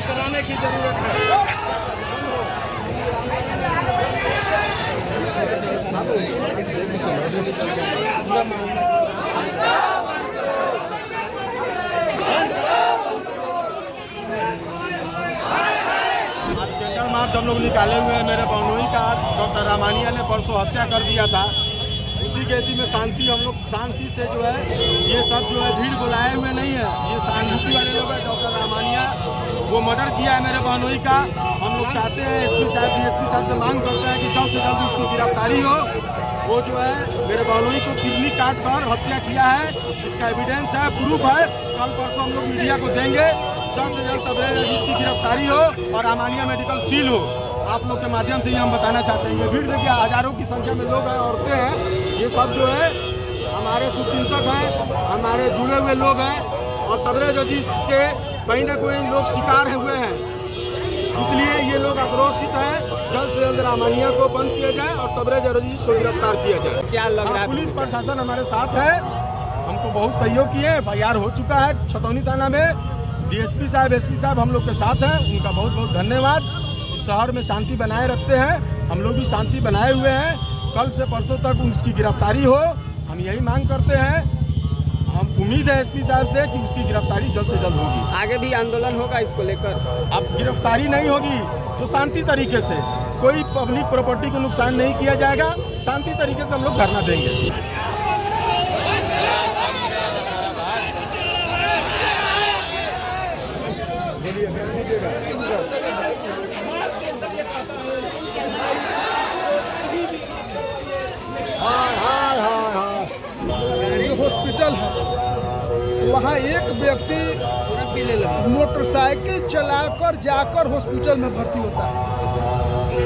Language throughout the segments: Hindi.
कराने की जरूरत है। मार्च हम लोग निकाले हुए हैं। मेरे बहनोई का डॉक्टर रामानिया ने परसों हत्या कर दिया था। उसी खेती में हम लोग शांति से जो है ये सब जो है भीड़ बुलाए हुए नहीं है, ये सहानुभूति वाले लोग हैं। डॉक्टर रामानिया वो मर्डर किया है मेरे बहनोई का। हम लोग चाहते हैं एसपी साहब से मांग करते हैं कि जल्द से जल्द उसकी गिरफ्तारी हो। वो जो है मेरे बहनोई को किडनी काट कर हत्या किया है, इसका एविडेंस है, प्रूफ है। कल परसों हम लोग मीडिया को देंगे। जल्द से जल्द तबरेज अजीज की गिरफ्तारी हो और रामानिया मेडिकल सील हो। आप लोग के माध्यम से ये हम बताना चाहते हैं। ये भीड़ देखिए, हजारों की संख्या में लोग हैं, औरतें हैं, ये सब जो है हमारे शुभचिंतक हैं, हमारे जुड़े हुए लोग हैं और तबरेज अजीज के कहीं ना कहीं लोग शिकार हुए हैं, इसलिए ये लोग आक्रोशित हैं। जल्द से जल्द रामानिया को बंद किया जाए और तबरेज अजीज को गिरफ्तार किया जाए। क्या लग रहा है? पुलिस प्रशासन हमारे साथ है, हमको बहुत सहयोग किए। FIR हो चुका है छतौनी थाना में। DSP साहब, SP साहब हम लोग के साथ हैं, उनका बहुत बहुत धन्यवाद। इस शहर में शांति बनाए रखते हैं, हम लोग भी शांति बनाए हुए हैं। कल से परसों तक उसकी गिरफ्तारी हो, हम यही मांग करते हैं। हम उम्मीद है SP साहब से कि उसकी गिरफ्तारी जल्द से जल्द होगी। आगे भी आंदोलन होगा इसको लेकर? अब गिरफ्तारी नहीं होगी तो शांति तरीके से, कोई पब्लिक प्रॉपर्टी को नुकसान नहीं किया जाएगा, शांति तरीके से हम लोग धरना देंगे। हॉस्पिटल है, वहाँ एक व्यक्ति मोटरसाइकिल चलाकर जाकर हॉस्पिटल में भर्ती होता है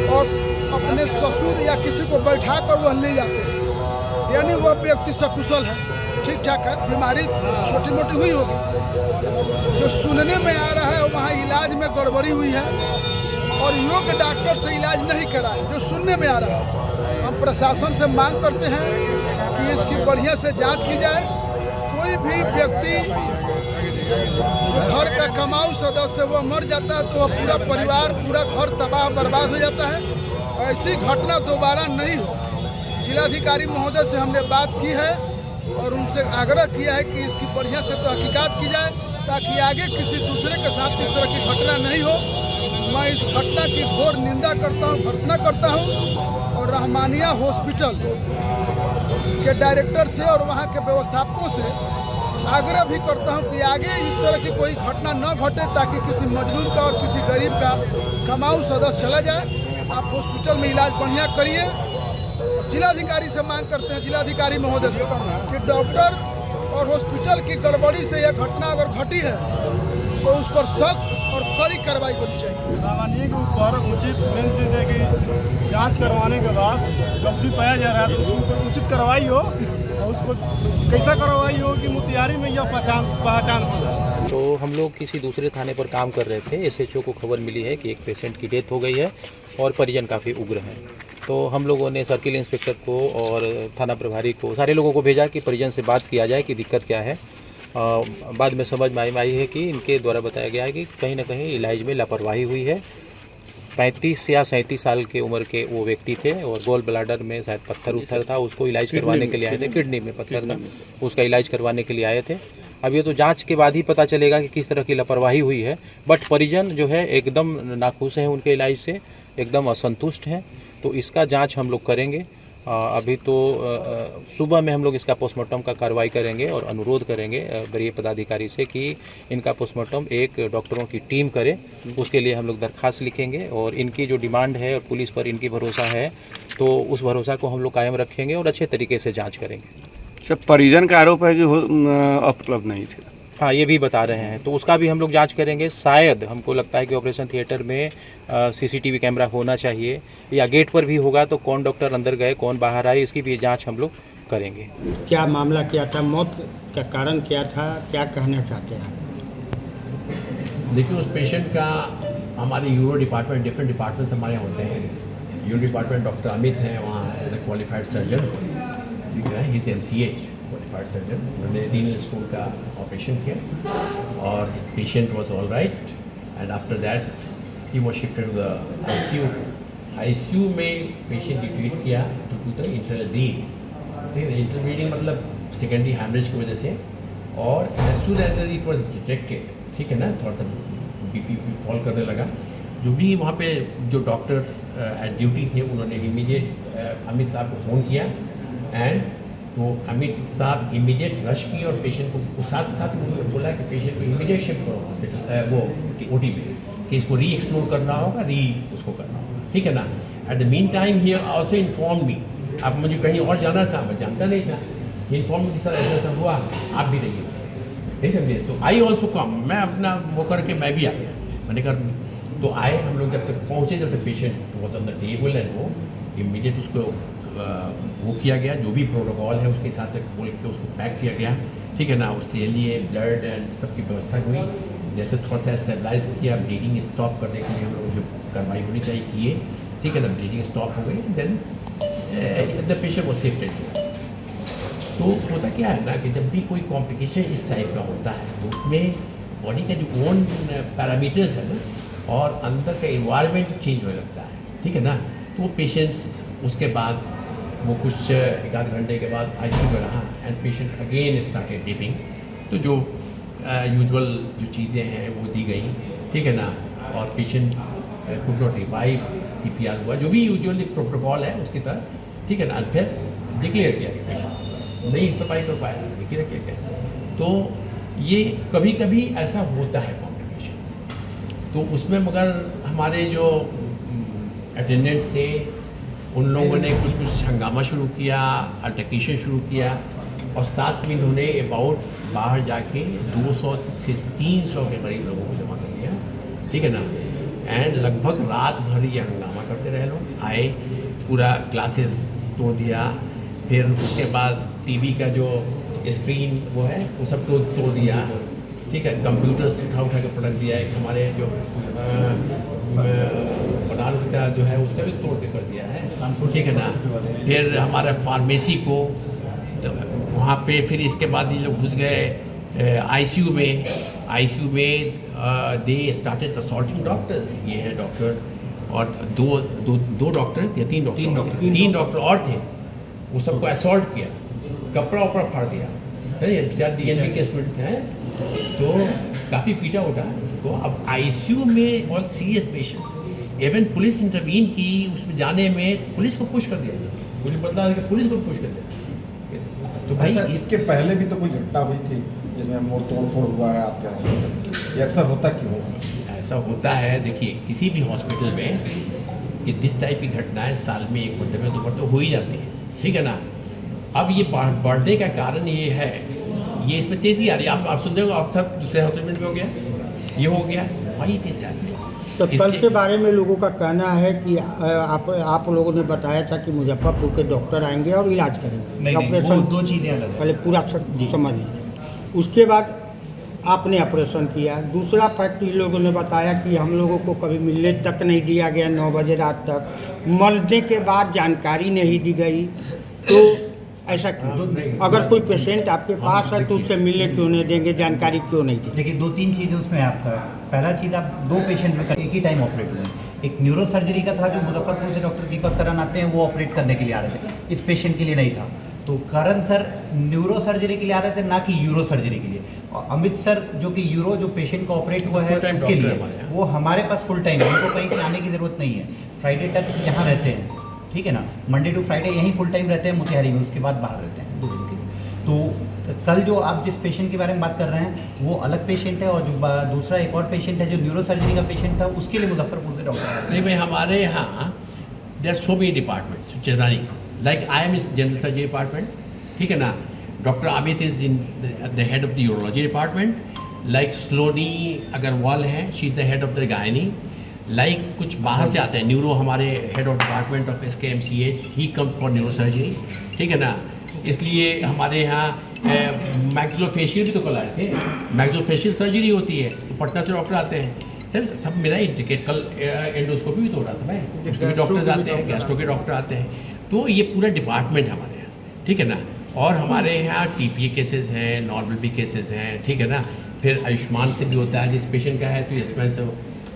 और अपने ससुर या किसी को बैठा कर वह ले जाते हैं। यानी वह व्यक्ति सकुशल है, ठीक ठाक है, बीमारी छोटी मोटी हुई होगी। जो सुनने में आ रहा है वहाँ इलाज में गड़बड़ी हुई है और योग्य डॉक्टर से इलाज नहीं करा है, जो सुनने में आ रहा है। हम प्रशासन से मांग करते हैं कि इसकी बढ़िया से जांच की जाए। कोई भी व्यक्ति जो घर का कमाऊ सदस्य वो मर जाता है तो वह पूरा परिवार, पूरा घर तबाह बर्बाद हो जाता है। ऐसी घटना दोबारा नहीं हो। जिलाधिकारी महोदय से हमने बात की है और उनसे आग्रह किया है कि इसकी बढ़िया से तो हकीकात की जाए ताकि आगे किसी दूसरे के साथ इस तरह की घटना नहीं हो। मैं इस घटना की घोर निंदा करता हूँ, भर्त्सना करता हूँ और रहमानिया हॉस्पिटल के डायरेक्टर से और वहाँ के व्यवस्थापकों से आग्रह भी करता हूँ कि आगे इस तरह की कोई घटना न घटे ताकि किसी मजलूम का और किसी गरीब का कमाऊ सदस्य चला जाए। आप हॉस्पिटल में इलाज बढ़िया करिए। जिलाधिकारी से मांग करते हैं, जिलाधिकारी महोदय से, कि डॉक्टर और हॉस्पिटल की गड़बड़ी से यह घटना अगर घटी है तो उस पर सख्त और कड़ी कार्रवाई होनी चाहिए। रामानिया के ऊपर उचित मेन चीज है कि जांच करवाने के बाद गलती पाया जा रहा है तो उसके ऊपर उचित कार्रवाई हो और उसको कैसा कार्रवाई हो कि मुतियारी में यह पहचान हो जाए। तो हम लोग किसी दूसरे थाने पर काम कर रहे थे। SHO को खबर मिली है कि एक पेशेंट की डेथ हो गई है और परिजन काफ़ी उग्र हैं। तो हम लोगों ने सर्किल इंस्पेक्टर को और थाना प्रभारी को, सारे लोगों को भेजा कि परिजन से बात किया जाए कि दिक्कत क्या है। बाद में समझ में आई है कि इनके द्वारा बताया गया है कि कहीं ना कहीं इलाज में लापरवाही हुई है। 35 या 37 साल के उम्र के वो व्यक्ति थे और गोल ब्लाडर में शायद पत्थर था, उसको इलाज करवाने के लिए आए थे। किडनी में पत्थर था, उसका इलाज करवाने के लिए आए थे। अब ये तो जांच के बाद ही पता चलेगा कि किस तरह की लापरवाही हुई है। बट परिजन जो है एकदम नाखुश हैं उनके इलाज से, एकदम असंतुष्ट हैं। तो इसका जांच हम लोग करेंगे। अभी तो सुबह में हम लोग इसका पोस्टमार्टम का कार्रवाई करेंगे और अनुरोध करेंगे वरीय पदाधिकारी से कि इनका पोस्टमार्टम एक डॉक्टरों की टीम करे। उसके लिए हम लोग दरख्वास्त लिखेंगे और इनकी जो डिमांड है और पुलिस पर इनकी भरोसा है तो उस भरोसा को हम लोग कायम रखेंगे और अच्छे तरीके से जाँच करेंगे। सब परिजन का आरोप है कि उपलब्ध नहीं थे। हाँ, ये भी बता रहे हैं, तो उसका भी हम लोग जांच करेंगे। शायद हमको लगता है कि ऑपरेशन थिएटर में CCTV कैमरा होना चाहिए या गेट पर भी होगा तो कौन डॉक्टर अंदर गए, कौन बाहर आए, इसकी भी जांच हम लोग करेंगे। क्या मामला क्या था, मौत का कारण क्या था, क्या कहना चाहते हैं आप? देखिए, उस पेशेंट का हमारे यूरो डिपार्टमेंट, डिफरेंट डिपार्टमेंट्स हमारे होते हैं। यूरो डिपार्टमेंट डॉक्टर अमित हैं, वहाँ as a qualified surgeon, he is MCH qualified surgeon. उन्होंने रीनल स्टोन का ऑपरेशन किया और patient was all right and after that he was shifted to the ICU। ICU में पेशेंट ट्रीट किया टू द इंटरब्लीड। ठीक है, इंटरब्लीडिंग मतलब सेकेंडरी हैमरेज की वजह से, और as soon as it was detected, ठीक है ना, थोड़ा सा BP फॉल करने लगा। जो भी वहाँ पे जो डॉक्टर एट ड्यूटी थे उन्होंने इमीडिएट अमित साहब को फ़ोन किया, एंड तो अमित साहब इमीडिएट रश की और पेशेंट को साथ साथ बोला कि पेशेंट को इमीडिएट शिफ्ट करो हॉस्पिटल, वो OT में, कि इसको री एक्सप्लोर करना होगा, उसको करना होगा, ठीक है ना। At the mean time he also inform me. अब मुझे कहीं और जाना था, मैं जानता नहीं था, इन्फॉर्म कि सर ऐसा ऐसा हुआ, आप भी रहिए, नहीं समझे। तो आई ऑल्सो कम, मैं अपना वो करके मैं भी आ गया। मैंने कहा तो आए हम लोग, जब तक पहुँचे, जब तक patient was on the table, and वो इमीडिएट उसको वो किया गया, जो भी प्रोटोकॉल है उसके हिसाब से बोल के उसको पैक किया गया, ठीक है ना। उसके लिए ब्लड एंड सबकी व्यवस्था हुई, जैसे थोड़ा सा स्टेबलाइज किया, ब्लीडिंग स्टॉप करने के लिए हम लोग जो कार्रवाई होनी चाहिए किए, ठीक है ना। ब्लीडिंग स्टॉप हो गई, then the patient was shifted. तो होता क्या है ना कि जब भी कोई कॉम्प्लिकेशन इस टाइप का होता है तो उसमें बॉडी का जो ओन पैरामीटर्स है ना, और अंदर का इन्वायरमेंट चेंज होने लगता है, ठीक है ना। तो पेशेंट्स उसके बाद वो कुछ एक आध घंटे के बाद ICU में रहा, and patient again started dipping. तो जो यूजुअल जो चीज़ें हैं वो दी गई, ठीक है ना, और patient could not revive, CPR हुआ, जो भी यूजुअली प्रोटोकॉल है उसकी तरह, ठीक है ना। फिर डिक्लेयर किया कि पेशेंट नहीं सर्वाइव कर पाया, डिक्लेयर किया गया। तो ये कभी कभी ऐसा होता है कॉम्प्लिकेशंस, तो उसमें मगर हमारे जो अटेंडेंट्स थे उन लोगों ने कुछ हंगामा शुरू किया, अल्टरकेशन शुरू किया, और साथ में इन्होंने अबाउट बाहर जाके 200 से 300 के करीब लोगों को जमा कर दिया, ठीक है ना। एंड लगभग रात भर ये हंगामा करते रहे लोग। आए, पूरा ग्लासेस तोड़ दिया, फिर उसके बाद TV का जो स्क्रीन वो है वो सब तोड़ दिया, ठीक है। कंप्यूटर्स उठा के पटक दिया। एक हमारे जो बनारस का जो है उसका भी तोड़ के कर दिया है, ठीक है ना। फिर हमारा फार्मेसी को तो वहाँ पे, फिर इसके बाद ये लोग घुस गए ICU में। ICU में दे स्टार्टेड असॉल्टिंग डॉक्टर्स। ये है डॉक्टर और दो डॉक्टर या तीन डॉक्टर और थे, वो सबको असॉल्ट किया, कपड़ा उपड़ा फाड़ दिया। DNB के स्टूडेंट्स हैं, तो काफ़ी पीटा उठा। तो अब ICU में और serious patients, even police intervene की उसमें जाने में, तो पुलिस को पुश कर दिया, मुझे बतला कि पुलिस को पुश कर दिया। तो भाई इसके पहले भी तो कोई घटना हुई थी जिसमें मोड़ तोड़ फोड़ हुआ है आपके हॉस्पिटल, ये अक्सर होता क्यों? ऐसा होता है, देखिए किसी भी हॉस्पिटल में कि दिस टाइप की घटनाएं साल में एक मरतबे दो मरतबे हो ही जाती है, ठीक है ना। अब ये बढ़ने का कारण ये है, ये इसमें तेज़ी आ रही है। आप सुन रहे हो, अक्सर दूसरे हॉस्पिटल में हो गया, ये हो गया, वही तेज़ी आ रही है। तो कल के बारे में लोगों का कहना है कि आप लोगों ने बताया था कि मुजफ्फरपुर के डॉक्टर आएंगे और इलाज करेंगे। ऑपरेशन दो चीज़ें अलग हैं। पहले पूरा समझ लीजिए। उसके बाद आपने ऑपरेशन किया। दूसरा फैक्ट ये लोगों ने बताया कि हम लोगों को कभी मिलने तक नहीं दिया गया, 9 बजे रात तक। मरने के बाद जानकारी नहीं दी गई। तो ऐसा क्यों? अगर कोई पेशेंट आपके पास है तो उससे मिलने क्यों नहीं देंगे, जानकारी क्यों नहीं देंगे? देखिए 2-3 चीज़ें उसमें आपका। पहला चीज़, आप 2 पेशेंट में एक ही टाइम ऑपरेट हुए। एक न्यूरो सर्जरी का था जो मुजफ्फरपुर से डॉक्टर दीपक करन आते हैं, वो ऑपरेट करने के लिए आ रहे थे, इस पेशेंट के लिए नहीं था। तो करण सर न्यूरो सर्जरी के लिए आ रहे थे, ना कि यूरो सर्जरी के लिए। और अमित सर जो कि यूरो जो पेशेंट का ऑपरेट हुआ है उसके लिए, वो हमारे पास फुल टाइम है, उनको कहीं से आने की ज़रूरत नहीं है। फ्राइडे तक यहाँ रहते हैं, ठीक है ना। मंडे टू फ्राइडे यहीं फुल टाइम रहते हैं मोतिहारी में, उसके बाद बाहर रहते हैं 2 दिन के लिए। तो कल जो आप जिस पेशेंट के बारे में बात कर रहे हैं वो अलग पेशेंट है, और जो दूसरा एक और पेशेंट है जो न्यूरो सर्जरी का पेशेंट था, उसके लिए मुजफ्फरपुर से डॉक्टर आए। नहीं भाई, हमारे यहाँ there so many departments running, like I am इस जनरल सर्जरी डिपार्टमेंट, ठीक है ना। Doctor Amit is in the head of the urology department, like Saloni Agarwal है, she is the head of the gynae. Like कुछ बाहर से आते हैं, न्यूरो हमारे head of department of SKMCH, he comes for neuro surgery, ठीक है ना। इसलिए हमारे यहाँ मैक्सिलोफेशियल भी तो कल आए थे, मैक्सिलोफेशियल सर्जरी होती है, तो पटना से डॉक्टर आते हैं। सर सब मेरा इंडिकेट, कल एंडोस्कोपी भी तो हो रहा था भाई, उसके भी डॉक्टर्स आते हैं, गैस्ट्रो के डॉक्टर आते हैं। तो ये पूरा डिपार्टमेंट हमारे यहाँ, ठीक है ना। और हमारे यहाँ TPA केसेस हैं, नॉर्मल भी केसेस हैं, ठीक है ना। फिर आयुष्मान से भी होता है, जिस पेशेंट का है तो आयुष्मान से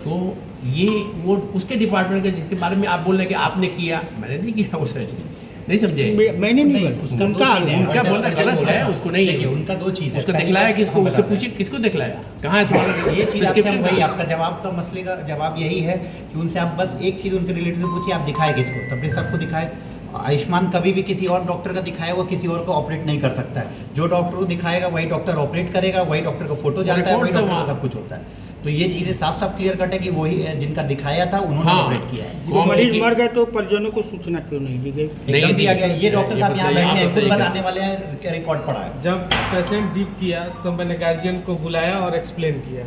तो ये वो उसके डिपार्टमेंट के जिसके बारे में आप बोल रहे हैं कि आपने किया, मैंने नहीं किया वो सर्जरी, नहीं समझे? मैंने नहीं बोला, उसका उनका उनका बोलना गलत है, उसको नहीं देखिए, है। उनका दो चीज़ है। उसको दिखलाया किसको? उससे पूछिए किसको दिखलाया, कहाँ है तुम्हारा ये चीज़ आपसे हम prescription? वही आपका जवाब का मसले का जवाब यही है कि उनसे आप बस एक चीज़ उनके रिलेटेड पूछिए, आप दिखाए किसको, तब सबको दिखाए। आयुष्मान कभी भी किसी और डॉक्टर का दिखाया हुआ किसी और को ऑपरेट नहीं कर सकता है। जो डॉक्टर को दिखाएगा वही डॉक्टर ऑपरेट करेगा, वही डॉक्टर का फोटो जाता है, वही डॉक्टर का सब कुछ होता है। तो ये चीज़ें साफ साफ क्लियर कट है कि वही है जिनका दिखाया था उन्होंने हाँ। ऑपरेट किया है। वो मरीज मर गए तो परिजनों को सूचना क्यों नहीं दी गई? एकदम दिया गया। ये डॉक्टर साहब यहाँ बैठे हैं, खुद बताइए बताने वाले हैं कि रिकॉर्ड पड़ा है। जब पेशेंट डीप किया तो मैंने गार्जियन को बुलाया और एक्सप्लेन किया।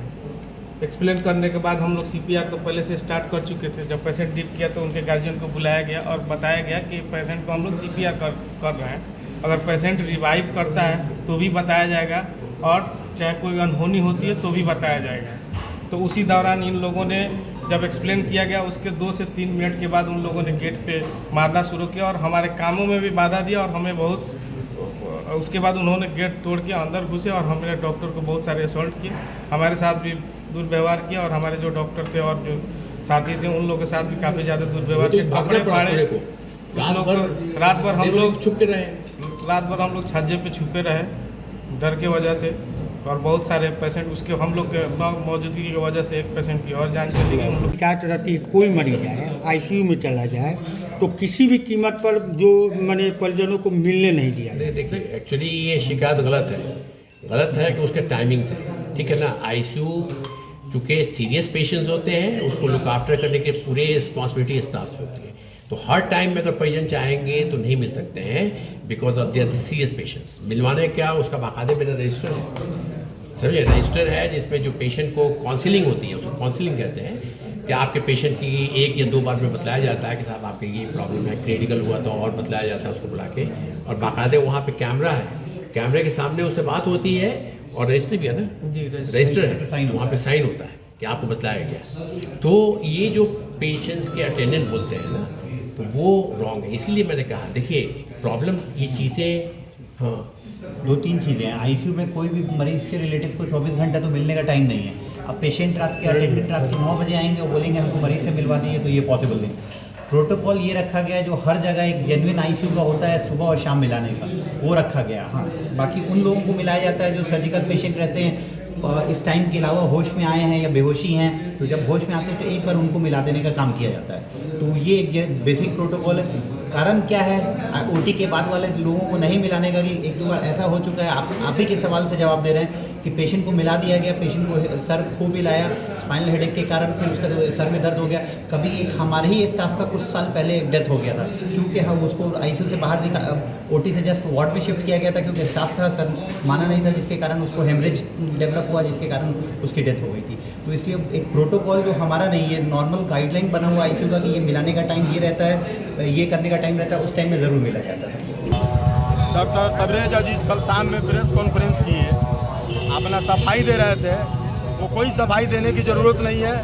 एक्सप्लेन करने के बाद हम लोग CPR तो पहले से स्टार्ट कर चुके थे। जब पेशेंट डीप किया तो उनके गार्जियन को बुलाया गया और बताया गया कि पेशेंट को हम लोग CPR कर रहे हैं। अगर पेशेंट रिवाइव करता है तो भी बताया जाएगा, और चाहे कोई अनहोनी होती है तो भी बताया जाएगा। तो उसी दौरान इन लोगों ने जब एक्सप्लेन किया गया, उसके 2 से 3 मिनट के बाद उन लोगों ने गेट पे मारना शुरू किया और हमारे कामों में भी बाधा दिया, और हमें बहुत, उसके बाद उन्होंने गेट तोड़ के अंदर घुसे और हमारे डॉक्टर को बहुत सारे असॉल्ट किए, हमारे साथ भी दुर्व्यवहार किया, और हमारे जो डॉक्टर थे और जो साथी थे उन लोगों के साथ भी काफ़ी ज़्यादा दुर्व्यवहार किया। कपड़े फाड़े, रात भर हम लोग छुपके रहे, रात भर हम लोग छज्जे पे छुपे रहे डर के वजह से, और बहुत सारे पेशेंट उसके हम लोग के मौजूदगी की वजह से एक पेशेंट की और जान चली गई। हम लोग शिकायत रहती है कोई मरीज आए ICU में चला जाए तो किसी भी कीमत पर जो मैंने परिजनों को मिलने नहीं दिया। देखिए एक्चुअली ये शिकायत गलत है कि उसके टाइमिंग से, ठीक है ना। ICU चूँकि सीरियस पेशेंट्स होते हैं, उसको लुक आफ्टर करने के पूरे रिस्पॉन्सिबिलिटी स्टाफ पे होती है, तो हर टाइम में अगर परिजन चाहेंगे तो नहीं मिल सकते हैं, because of their serious patients. मिलवाने क्या, उसका बाकायदे मेरा रजिस्टर है, समझे, रजिस्टर है जिसमें जो पेशेंट को काउंसलिंग होती है, उसको काउंसलिंग कहते हैं कि आपके पेशेंट की 1 या 2 बार में बतलाया जाता है कि साहब आपके ये प्रॉब्लम है, क्रिटिकल हुआ तो और बतलाया जाता है उसको बुला के, और बाकायदे वहाँ पे कैमरा है, कैमरे के सामने उससे बात होती है, और रजिस्टर भी है ना जी, रजिस्टर है, वहाँ पे साइन होता है कि आपको बतलाया गया। तो ये जो पेशेंट्स के अटेंडेंट बोलते हैं ना, तो वो रॉन्ग है। इसीलिए मैंने कहा देखिए प्रॉब्लम ये चीज़ें, हाँ 2-3 चीज़ें हैं। ICU में कोई भी मरीज़ के रिलेटिव को 24 घंटा तो मिलने का टाइम नहीं है। अब पेशेंट रात के अटेंडेंट रात के 9 बजे आएंगे और बोलेंगे हमको मरीज़ से मिलवा दीजिए, तो ये पॉसिबल नहीं। प्रोटोकॉल ये रखा गया है जो हर जगह एक जेन्युइन ICU का होता है सुबह और शाम मिलाने का, वो रखा गया। हाँ, बाकी उन लोगों को मिलाया जाता है जो सर्जिकल पेशेंट रहते हैं इस टाइम के अलावा होश में आए हैं या बेहोशी हैं, तो जब होश में आते हैं तो एक बार उनको मिला देने का काम किया जाता है। तो ये एक बेसिक प्रोटोकॉल है। कारण क्या है OT के बाद वाले लोगों को नहीं मिलाने का, कि 1-2 बार ऐसा हो चुका है, आप ही के सवाल से जवाब दे रहे हैं कि पेशेंट को मिला दिया गया, पेशेंट को सर खो भी लाया स्पाइनल हेडेक के कारण, फिर उसका सर में दर्द हो गया। कभी एक हमारे ही स्टाफ का कुछ साल पहले डेथ हो गया था, क्योंकि हम उसको ICU से बाहर OT से जस्ट वार्ड में शिफ्ट किया गया था, क्योंकि स्टाफ था, सर माना नहीं था, जिसके कारण उसको हेमरेज डेवलप हुआ, जिसके कारण उसकी डेथ हो गई थी। तो इसलिए एक प्रोटोकॉल जो हमारा नहीं है, नॉर्मल गाइडलाइन बना हुआ ICU का कि ये मिलाने का टाइम ये रहता है, ये करने का टाइम रहता है, उस टाइम में ज़रूर मिला जाता है। डॉक्टर तबरेज अजीज कल शाम में प्रेस कॉन्फ्रेंस किए, अपना सफाई दे रहे थे। वो कोई सफाई देने की ज़रूरत नहीं है,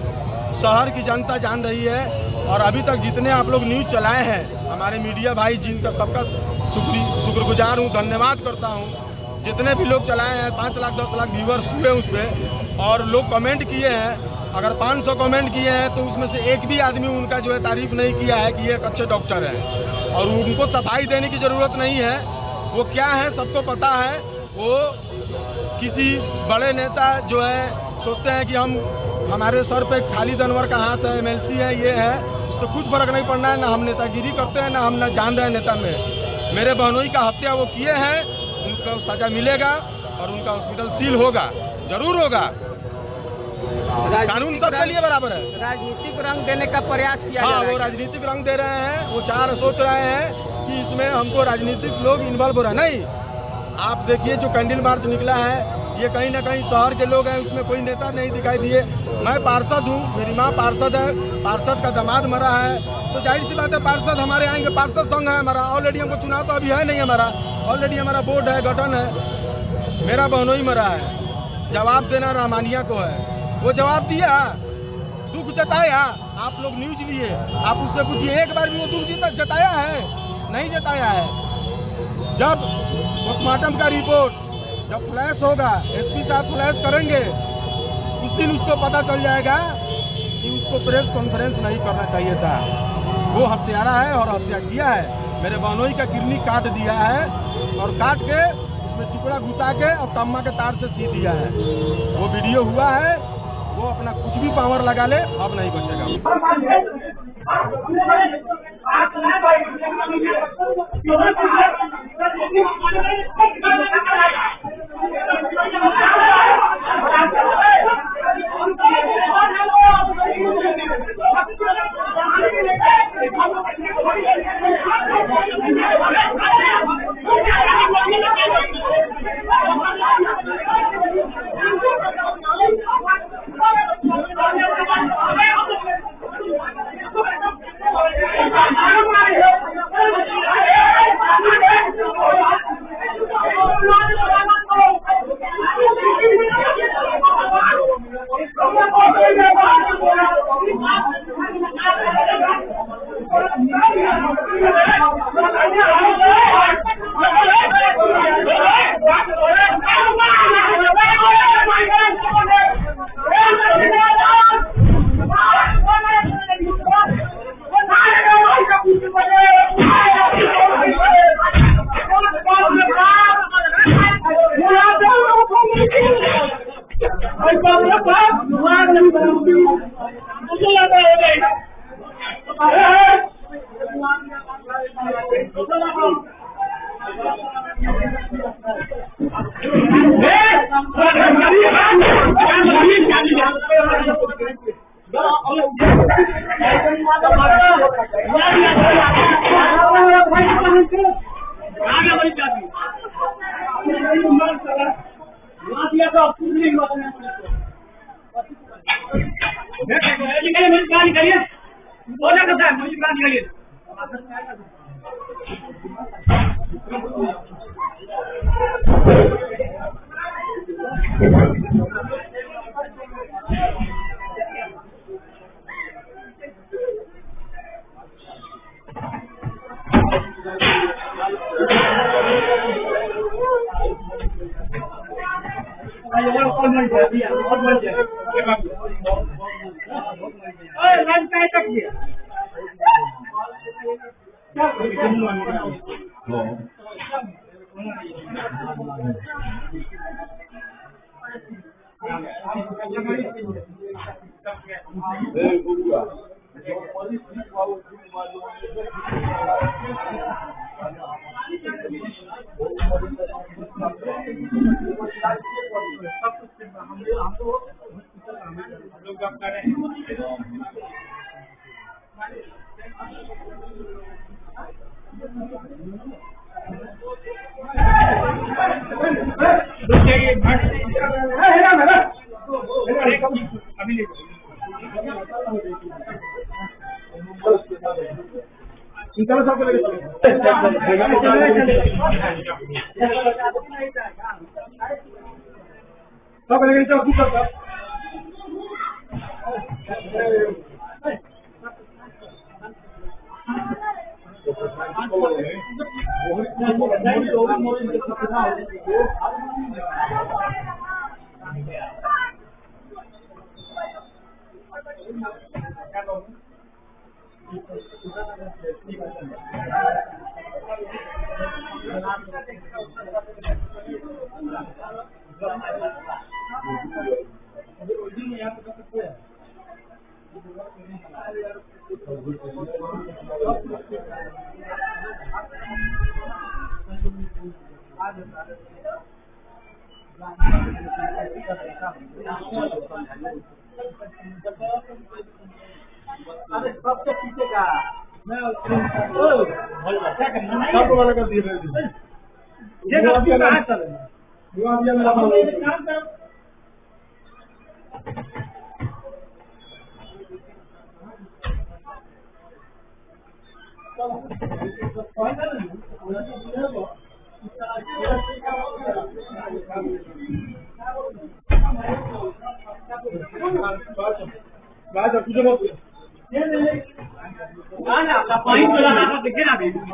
शहर की जनता जान रही है। और अभी तक जितने आप लोग न्यूज़ चलाए हैं, हमारे मीडिया भाई जिनका सबका शुक्रगुजार हूँ, धन्यवाद करता हूँ। जितने भी लोग चलाए हैं 5 लाख 10 लाख व्यूवर्स हुए उस पर, और लोग कमेंट किए हैं। अगर 500 कमेंट किए हैं तो उसमें से एक भी आदमी उनका जो है तारीफ़ नहीं किया है कि ये एक अच्छे डॉक्टर हैं। और उनको सफाई देने की ज़रूरत नहीं है, वो क्या है सबको पता है। वो किसी बड़े नेता जो है सोचते हैं कि हमारे सर पे खालिद अनवर का हाथ है, MLC है, ये है, उससे कुछ फर्क नहीं पड़ना है। ना हम नेतागिरी करते हैं, ना हम ना जान रहे हैं नेता में। मेरे बहनोई का हत्या वो किए हैं, उनको सज़ा मिलेगा और उनका हॉस्पिटल सील होगा, ज़रूर होगा। कानून सबके लिए बराबर है। राजनीतिक रंग देने का प्रयास किया हाँ, वो राजनीतिक रंग दे रहे हैं। वो सोच रहे हैं कि इसमें हमको राजनीतिक लोग इन्वॉल्व हो रहे हैं। नहीं, आप देखिए जो कैंडल मार्च निकला है, ये कहीं ना कहीं शहर के लोग हैं, इसमें कोई नेता नहीं दिखाई दिए। मैं पार्षद हूँ, मेरी माँ पार्षद है, पार्षद का दामाद मरा है, तो जाहिर सी बात है पार्षद हमारे आएंगे। पार्षद संघ है हमारा, ऑलरेडी हमको चुनाव तो अभी है नहीं हमारा, ऑलरेडी हमारा बोर्ड है, गठन है। मेरा बहनोई मरा है, जवाब देना रहमानिया को है। वो जवाब दिया, दुख जताया। आप लोग न्यूज लिए, आप उससे पूछिए एक बार भी वो दुख जताया है? नहीं जताया है। जब पोस्टमार्टम का रिपोर्ट जब फ्लैश होगा, SP साहब फ्लैश करेंगे, उस दिन उसको पता चल जाएगा कि उसको प्रेस कॉन्फ्रेंस नहीं करना चाहिए था। वो हत्यारा है और हत्या किया है। मेरे बहनोई का किडनी काट दिया है और काट के इसमें टुकड़ा घुसा के और तम्मा के तार से सी दिया है। वो वीडियो हुआ है, वो अपना कुछ भी पावर लगा ले, अब नहीं बचेगा।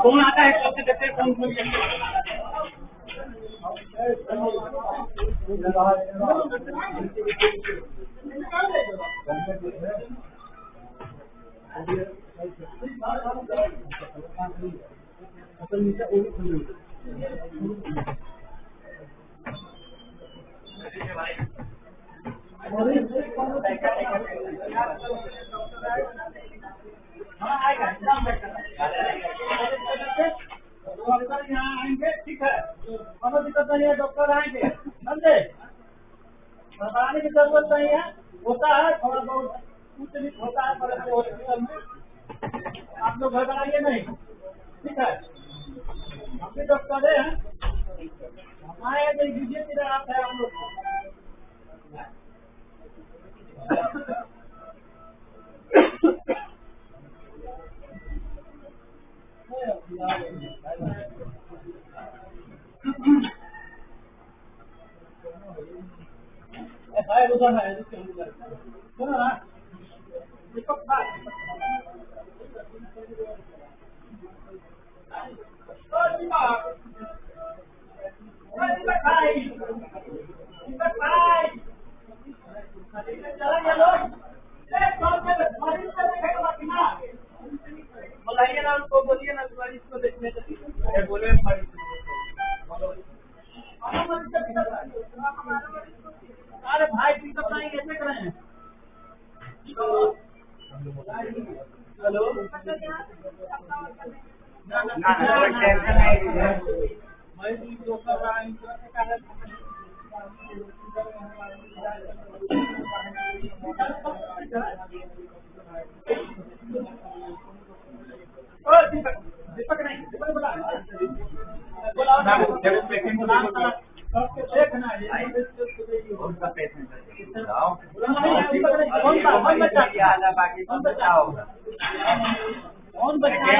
कौन आता है सबसे देखते कौन कौन डॉक्टर यहाँ आएंगे, ठीक है, हमें दिक्कत नहीं है, डॉक्टर आएंगे, समझे, बताने की जरूरत नहीं है, होता है थोड़ा बहुत कुछ भी होता है बड़े बड़े हॉस्पिटल में, आप लोग घबराइए नहीं, ठीक है, हम भी डॉक्टर हैं, हमारे नहीं दीजिए किधर आप है हम लोग उधर है सुनो ना दीपक भाई बोलाइए ना उनको, बोलिए ना मरीज को देखने के बोले अरे भाई पिकअप लाइन कैसे करें? हेलो दीपक नहीं, दीपक बोला देखना उनका पेशेंट कौन बच्चा